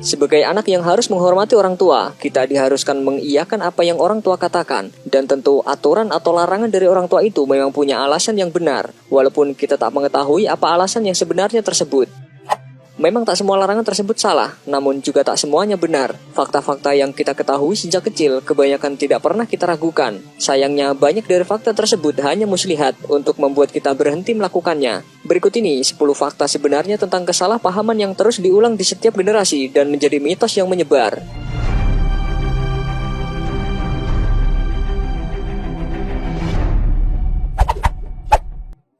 Sebagai anak yang harus menghormati orang tua, kita diharuskan mengiyakan apa yang orang tua katakan. Dan tentu aturan atau larangan dari orang tua itu memang punya alasan yang benar, walaupun kita tak mengetahui apa alasan yang sebenarnya tersebut. Memang tak semua larangan tersebut salah, namun juga tak semuanya benar. Fakta-fakta yang kita ketahui sejak kecil kebanyakan tidak pernah kita ragukan. Sayangnya banyak dari fakta tersebut hanya muslihat untuk membuat kita berhenti melakukannya. Berikut ini 10 fakta sebenarnya tentang kesalahpahaman yang terus diulang di setiap generasi dan menjadi mitos yang menyebar.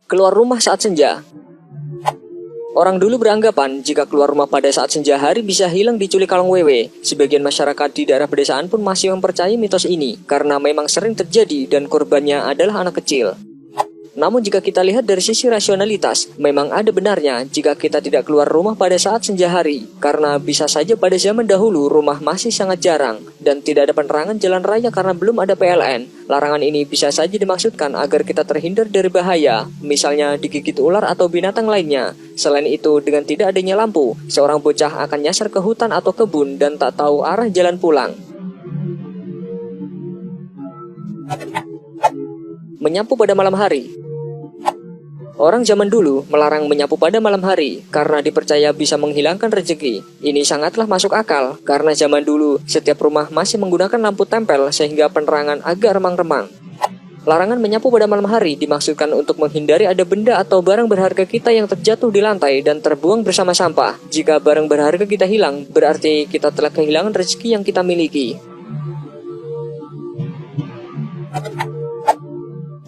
Keluar rumah saat senja. Orang dulu beranggapan jika keluar rumah pada saat senja hari bisa hilang diculik kalong wewe. Sebagian masyarakat di daerah pedesaan pun masih mempercayai mitos ini karena memang sering terjadi dan korbannya adalah anak kecil. Namun jika kita lihat dari sisi rasionalitas, memang ada benarnya jika kita tidak keluar rumah pada saat senja hari. Karena bisa saja pada zaman dahulu rumah masih sangat jarang dan tidak ada penerangan jalan raya karena belum ada PLN. Larangan ini bisa saja dimaksudkan agar kita terhindar dari bahaya, misalnya digigit ular atau binatang lainnya. Selain itu, dengan tidak adanya lampu, seorang bocah akan nyasar ke hutan atau kebun dan tak tahu arah jalan pulang. Menyapu pada malam hari. Orang zaman dulu melarang menyapu pada malam hari karena dipercaya bisa menghilangkan rezeki. Ini sangatlah masuk akal karena zaman dulu setiap rumah masih menggunakan lampu tempel sehingga penerangan agak remang-remang. Larangan menyapu pada malam hari dimaksudkan untuk menghindari ada benda atau barang berharga kita yang terjatuh di lantai dan terbuang bersama sampah. Jika barang berharga kita hilang, berarti kita telah kehilangan rezeki yang kita miliki.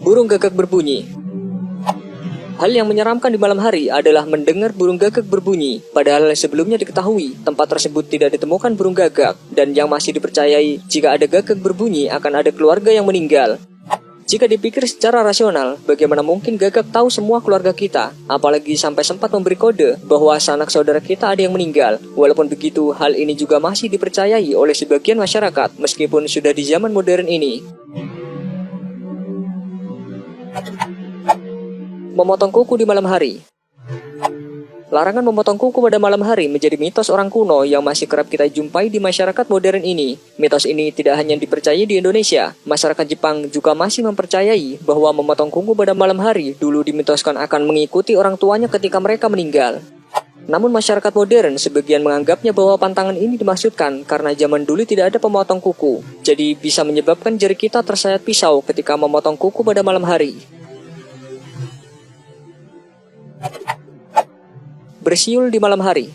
Burung gagak berbunyi. Hal yang menyeramkan di malam hari adalah mendengar burung gagak berbunyi. Padahal sebelumnya diketahui tempat tersebut tidak ditemukan burung gagak. Dan yang masih dipercayai jika ada gagak berbunyi akan ada keluarga yang meninggal. Jika dipikir secara rasional, bagaimana mungkin gagak tahu semua keluarga kita? Apalagi sampai sempat memberi kode bahwa sanak saudara kita ada yang meninggal. Walaupun begitu, hal ini juga masih dipercayai oleh sebagian masyarakat meskipun sudah di zaman modern ini. Memotong kuku di malam hari. Larangan memotong kuku pada malam hari menjadi mitos orang kuno yang masih kerap kita jumpai di masyarakat modern ini. Mitos ini tidak hanya dipercayai di Indonesia, masyarakat Jepang juga masih mempercayai bahwa memotong kuku pada malam hari dulu dimitoskan akan mengikuti orang tuanya ketika mereka meninggal. Namun masyarakat modern sebagian menganggapnya bahwa pantangan ini dimaksudkan karena zaman dulu tidak ada pemotong kuku. Jadi bisa menyebabkan jari kita tersayat pisau ketika memotong kuku pada malam hari. Bersiul di malam hari.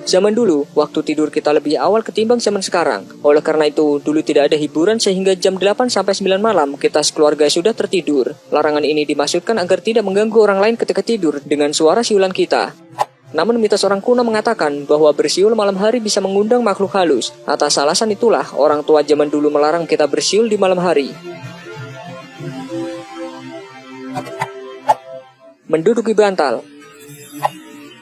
Zaman dulu, waktu tidur kita lebih awal ketimbang zaman sekarang. Oleh karena itu, dulu tidak ada hiburan sehingga jam 8-9 malam kita sekeluarga sudah tertidur. Larangan ini dimaksudkan agar tidak mengganggu orang lain ketika tidur dengan suara siulan kita. Namun mitos orang kuno mengatakan bahwa bersiul malam hari bisa mengundang makhluk halus. Atas alasan itulah, orang tua zaman dulu melarang kita bersiul di malam hari. Menduduki bantal.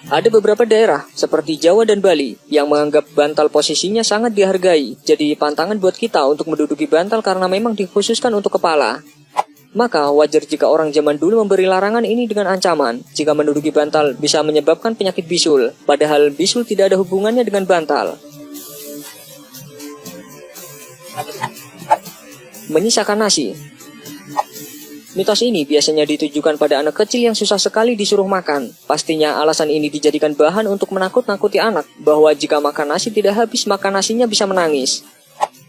Ada beberapa daerah, seperti Jawa dan Bali, yang menganggap bantal posisinya sangat dihargai. Jadi pantangan buat kita untuk menduduki bantal karena memang dikhususkan untuk kepala. Maka wajar jika orang zaman dulu memberi larangan ini dengan ancaman. Jika menduduki bantal bisa menyebabkan penyakit bisul, padahal bisul tidak ada hubungannya dengan bantal. Menyisakan nasi. Mitos ini biasanya ditujukan pada anak kecil yang susah sekali disuruh makan. Pastinya alasan ini dijadikan bahan untuk menakut-nakuti anak bahwa jika makan nasi tidak habis maka nasinya bisa menangis.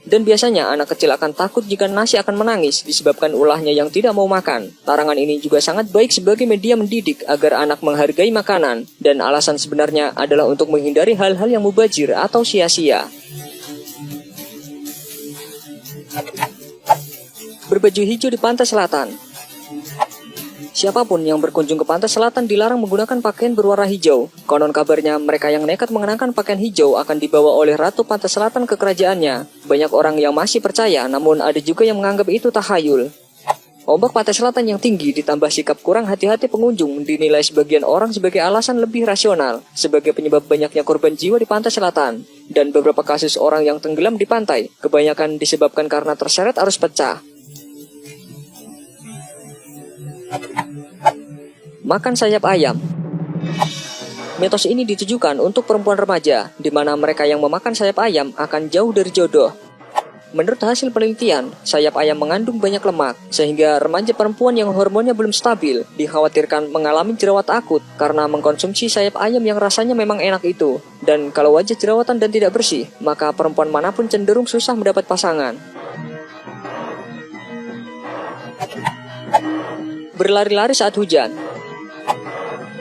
Dan biasanya anak kecil akan takut jika nasi akan menangis disebabkan ulahnya yang tidak mau makan. Larangan ini juga sangat baik sebagai media mendidik agar anak menghargai makanan. Dan alasan sebenarnya adalah untuk menghindari hal-hal yang mubazir atau sia-sia. Berbaju hijau di pantai selatan. Siapapun yang berkunjung ke pantai selatan dilarang menggunakan pakaian berwarna hijau. Konon kabarnya mereka yang nekat mengenakan pakaian hijau akan dibawa oleh Ratu Pantai Selatan ke kerajaannya. Banyak orang yang masih percaya, namun ada juga yang menganggap itu tahayul. Ombak pantai selatan yang tinggi ditambah sikap kurang hati-hati pengunjung dinilai sebagian orang sebagai alasan lebih rasional sebagai penyebab banyaknya korban jiwa di pantai selatan. Dan beberapa kasus orang yang tenggelam di pantai kebanyakan disebabkan karena terseret arus pecah. Makan sayap ayam. Mitos ini ditujukan untuk perempuan remaja, di mana mereka yang memakan sayap ayam akan jauh dari jodoh. Menurut hasil penelitian, sayap ayam mengandung banyak lemak, sehingga remaja perempuan yang hormonnya belum stabil dikhawatirkan mengalami jerawat akut karena mengkonsumsi sayap ayam yang rasanya memang enak itu. Dan kalau wajah jerawatan dan tidak bersih, maka perempuan manapun cenderung susah mendapat pasangan. Berlari-lari saat hujan.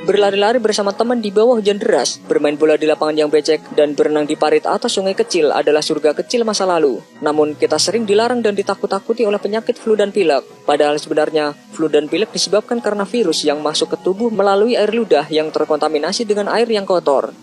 Berlari-lari bersama teman di bawah hujan deras, bermain bola di lapangan yang becek, dan berenang di parit atau sungai kecil adalah surga kecil masa lalu. Namun, kita sering dilarang dan ditakut-takuti oleh penyakit flu dan pilek. Padahal sebenarnya, flu dan pilek disebabkan karena virus yang masuk ke tubuh melalui air ludah yang terkontaminasi dengan air yang kotor.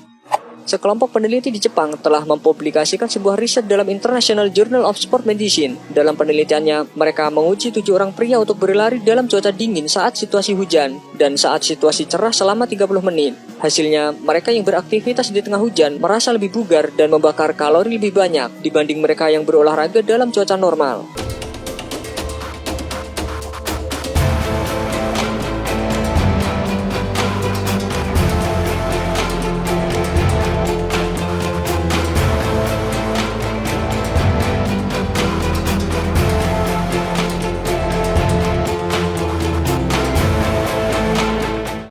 Sekelompok peneliti di Jepang telah mempublikasikan sebuah riset dalam International Journal of Sport Medicine. Dalam penelitiannya, mereka menguji 7 orang pria untuk berlari dalam cuaca dingin saat situasi hujan dan saat situasi cerah selama 30 menit. Hasilnya, mereka yang beraktivitas di tengah hujan merasa lebih bugar dan membakar kalori lebih banyak dibanding mereka yang berolahraga dalam cuaca normal.